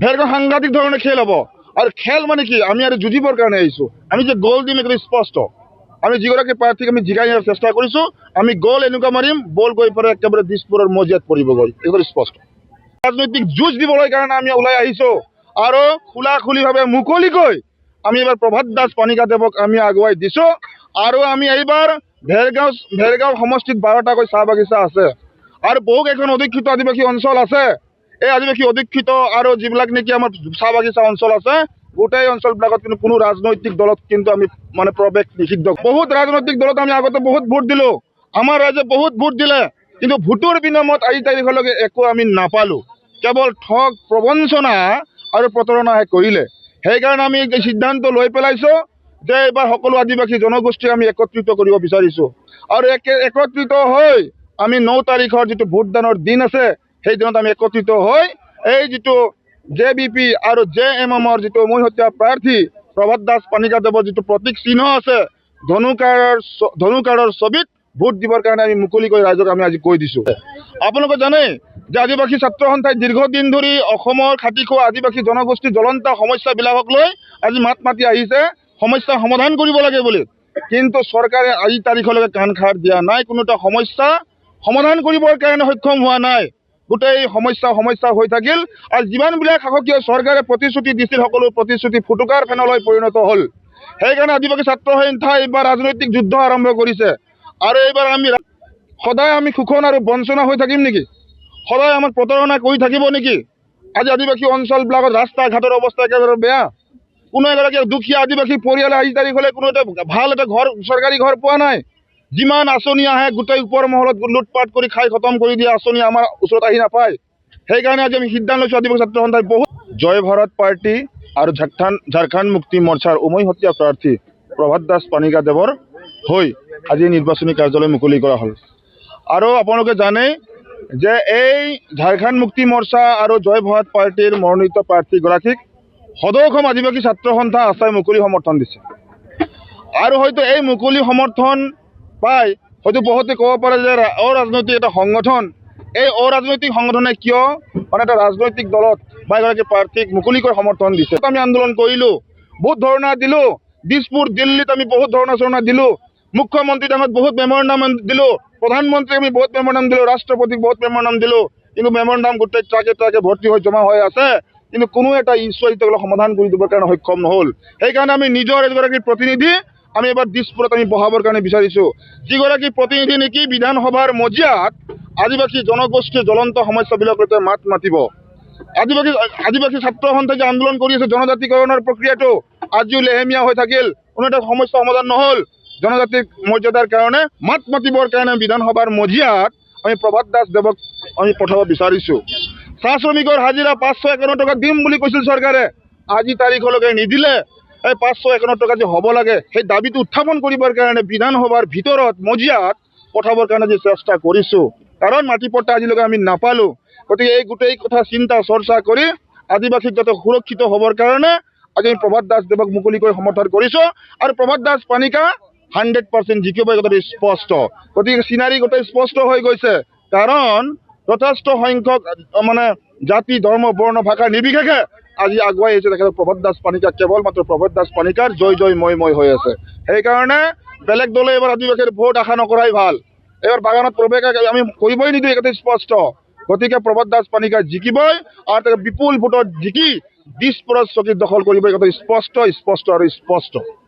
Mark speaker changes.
Speaker 1: ভেৰগাঁও সাংঘাতিক ধৰণৰ খেল হ'ব আৰু খেল মানে কি আমি আৰু যুঁজিবৰ কাৰণে আহিছোঁ। আমি যে গ'ল দিম এইটো স্পষ্ট। আমি যিগৰাকী প্ৰাৰ্থীক আমি জিকাই নিয়াৰ চেষ্টা কৰিছোঁ, আমি গ'ল এনেকুৱা মাৰিম, বল গৈ পেলাই একেবাৰে দিছপুৰৰ মজিয়াত পৰিবগৈ, এইটো স্পষ্ট। ৰাজনৈতিক যুঁজ দিবলৈ কাৰণে আমি ওলাই আহিছোঁ আৰু খোলাখুলিভাৱে মুকলিকৈ আমি এইবাৰ প্ৰভাত দাস পানিকাদেৱক আমি আগুৱাই দিছোঁ। আৰু আমি এইবাৰ ভেৰগাঁও সমষ্টিত 12টাকৈ চাহ বাগিচা আছে আৰু বহুকেইখন অধিকৃত আদিবাসী অঞ্চল আছে। এই আদিবাসী অধিকৃত আৰু যিবিলাক নেকি আমাৰ চাহ বাগিচা অঞ্চল আছে, গোটেই অঞ্চলবিলাকত কিন্তু কোনো ৰাজনৈতিক দলত কিন্তু আমি মানে প্ৰৱেশ নিষিদ্ধ। বহুত ৰাজনৈতিক দলত আমি আগতে বহুত ভোট দিলোঁ, আমাৰ ৰাইজে বহুত ভোট দিলে, কিন্তু ভোটৰ বিনিময়ত আজি তাৰিখলৈকে একো আমি নাপালোঁ। কেৱল ঠগ প্ৰবঞ্চনা আৰু প্ৰতাৰণাহে কৰিলে। সেইকাৰণে আমি এই সিদ্ধান্ত লৈ পেলাইছোঁ যে এইবাৰ সকলো আদিবাসী জনগোষ্ঠীক আমি একত্ৰিত কৰিব বিচাৰিছোঁ আৰু একত্ৰিত হৈ আমি 9 তাৰিখৰ যিটো ভোটদানৰ দিন আছে, সেই দিনত আমি একত্ৰিত হৈ এই যিটো JBP আৰু JMMৰ যিটো উমৈহতীয়া প্ৰাৰ্থী প্ৰভাত দাস পানিকাদেৱৰ যিটো প্ৰতীক চিহ্ন আছে, ধনুকাঁড়ৰ ছবিত ভোট দিবৰ কাৰণে আমি মুকলিকৈ ৰাইজক আমি আজি কৈ দিছোঁ। আপোনালোকে জানে যে আদিবাসী ছাত্ৰ সন্থাই দীৰ্ঘদিন ধৰি অসমৰ খাটি খোৱা আদিবাসী জনগোষ্ঠীৰ জ্বলন্ত সমস্যাবিলাকক লৈ আজি মাত মাতি আহিছে, সমস্যা সমাধান কৰিব লাগে বুলি। কিন্তু চৰকাৰে আজি তাৰিখলৈকে কাণ খাৰ দিয়া নাই, কোনো এটা সমস্যা সমাধান কৰিবৰ কাৰণে সক্ষম হোৱা নাই। গোটেই সমস্যা হৈ থাকিল আৰু যিমানবিলাক শাসকীয় চৰকাৰে প্ৰতিশ্ৰুতি দিছিল, সকলো প্ৰতিশ্ৰুতি ফুটুকাৰ ফেনলৈ পৰিণত হ'ল। সেইকাৰণে আদিবাসী ছাত্ৰ সন্থাই এইবাৰ ৰাজনৈতিক যুদ্ধ আৰম্ভ কৰিছে আৰু এইবাৰ আমি সদায় আমি শোষণ আৰু বঞ্চনা হৈ থাকিম নেকি? সদায় আমাক প্ৰতাৰণা কৰি থাকিব নেকি? আজি আদিবাসী অঞ্চলবিলাকত ৰাস্তা ঘাটৰ অৱস্থা একেবাৰে বেয়া। কোনো এগৰাকী দুখীয়া আদিবাসী পৰিয়ালে আজি তাৰিখলৈ কোনো এটা ভাল এটা ঘৰ, চৰকাৰী ঘৰ পোৱা নাই। যিমান আঁচনি আহে গোটেই ওপৰ মহলত লুটপাট কৰি খাই খতম কৰি দিয়া আঁচনি আমাৰ ওচৰত আহি নাপায়। সেইকাৰণে আজি আমি সিদ্ধান্ত লৈছোঁ আদিবাসী ছাত্ৰ সন্থাই বহুত জয় ভাৰত পাৰ্টি আৰু ঝাৰখণ্ড মুক্তি মৰ্চাৰ উমৈহতীয়া প্ৰাৰ্থী প্ৰভাত দাস পানিকাদেৱৰ হৈ আজি নিৰ্বাচনী কাৰ্যালয় মুকলি কৰা হ'ল। আৰু আপোনালোকে জানে যে এই ঝাৰখণ্ড মুক্তি মৰ্চা আৰু জয় ভাৰত পাৰ্টিৰ মনোনীত প্ৰাৰ্থীগৰাকীক সদৌ অসম আদিবাসী ছাত্ৰ সন্থা আছাই মুকলি সমৰ্থন দিছে। আৰু হয়তো এই মুকলি সমৰ্থন পাই হয়তো বহুতে ক'ব পাৰে যে অৰাজনৈতিক এটা সংগঠন, এই অৰাজনৈতিক সংগঠনে কিয় মানে এটা ৰাজনৈতিক দলত বা এগৰাকী প্ৰাৰ্থীক মুকলিকৈ সমৰ্থন দিছে। আমি আন্দোলন কৰিলোঁ, বহুত ধৰ্ণা দিলোঁ, দিছপুৰ দিল্লীত আমি বহুত ধৰ্ণা দিলোঁ, মুখ্যমন্ত্ৰী ডাঙত বহুত মেমৰেণ্ডাম দিলোঁ, প্ৰধানমন্ত্ৰীক আমি বহুত মেমৰেণ্ডাম দিলোঁ, ৰাষ্ট্ৰপতিক বহুত মেমৰেণ্ডাম দিলোঁ, কিন্তু মেমৰেণ্ডাম গোটেই ট্ৰাকে ভৰ্তি হৈ জমা হৈ আছে, কিন্তু কোনো এটা ইচ্ছাৰিত সমাধান কৰি দিবৰ কাৰণে সক্ষম নহ'ল। সেইকাৰণে আমি নিজৰ এগৰাকী প্ৰতিনিধি আমি এবাৰ দিছপুৰত আমি বহাবৰ কাৰণে বিচাৰিছোঁ, যিগৰাকী প্ৰতিনিধি নেকি বিধানসভাৰ মজিয়াত আদিবাসী জনগোষ্ঠীৰ জ্বলন্ত সমস্যাবিলাকৰ মাত মাতিব। আদিবাসী ছাত্ৰ সন্থাই যে আন্দোলন কৰি আছে জনজাতিকৰণৰ প্ৰক্ৰিয়াটো আজিও লেহেমীয়া হৈ থাকিল, কোনো এটা সমস্যা সমাধান নহ'ল। জনজাতিৰ মৰ্যাদাৰ কাৰণে মাত মাতিবৰ কাৰণে বিধানসভাৰ মজিয়াত আমি প্ৰভাত দাস দেৱক আমি পঠাব বিচাৰিছোঁ। চাহ শ্ৰমিকৰ হাজিৰা 551 টকা দিম বুলি কৈছিল চৰকাৰে, আজি তাৰিখলৈকে নিদিলে। এই 551 টকা যে হ'ব লাগে সেই দাবীটো উত্থাপন কৰিবৰ কাৰণে বিধানসভাৰ ভিতৰত মজিয়াত পঠাবৰ কাৰণে যে চেষ্টা কৰিছোঁ, কাৰণ মাটি পট্টা আজিলৈকে আমি নাপালোঁ। গতিকে এই গোটেই কথা চিন্তা চৰ্চা কৰি আদিবাসীক যাতে সুৰক্ষিত হ'বৰ কাৰণে আজি আমি প্ৰভাত দাস দেৱক মুকলিকৈ সমৰ্থন কৰিছোঁ। আৰু প্ৰভাত দাস পানিকা 100% জিকিব, গোটেই স্পষ্ট। গতিকে চিনাৰী গোটেই স্পষ্ট হৈ গৈছে, কাৰণ যথেষ্ট সংখ্যক মানে জাতি ধৰ্ম বৰ্ণ ভাষা নিৰ্বিশেষে আজি আগুৱাই আহিছে তেখেতক প্ৰভাত দাস পানিকা, কেৱল মাত্ৰ প্ৰভাত দাস পানিকাৰ জয় মই হৈ আছে। সেইকাৰণে বেলেগ দলে এইবাৰ আদিবাসীৰ ভোট আশা নকৰাই ভাল। এইবাৰ বাগানত প্ৰৱেশ আমি কৰিবই নিদিওঁ, এইটো স্পষ্ট। গতিকে প্ৰভাত দাস পানিকা জিকিবই আৰু তেওঁ বিপুল ভোটত জিকি দিছপুৰত চকী দখল কৰিব, এইটো স্পষ্ট আৰু স্পষ্ট।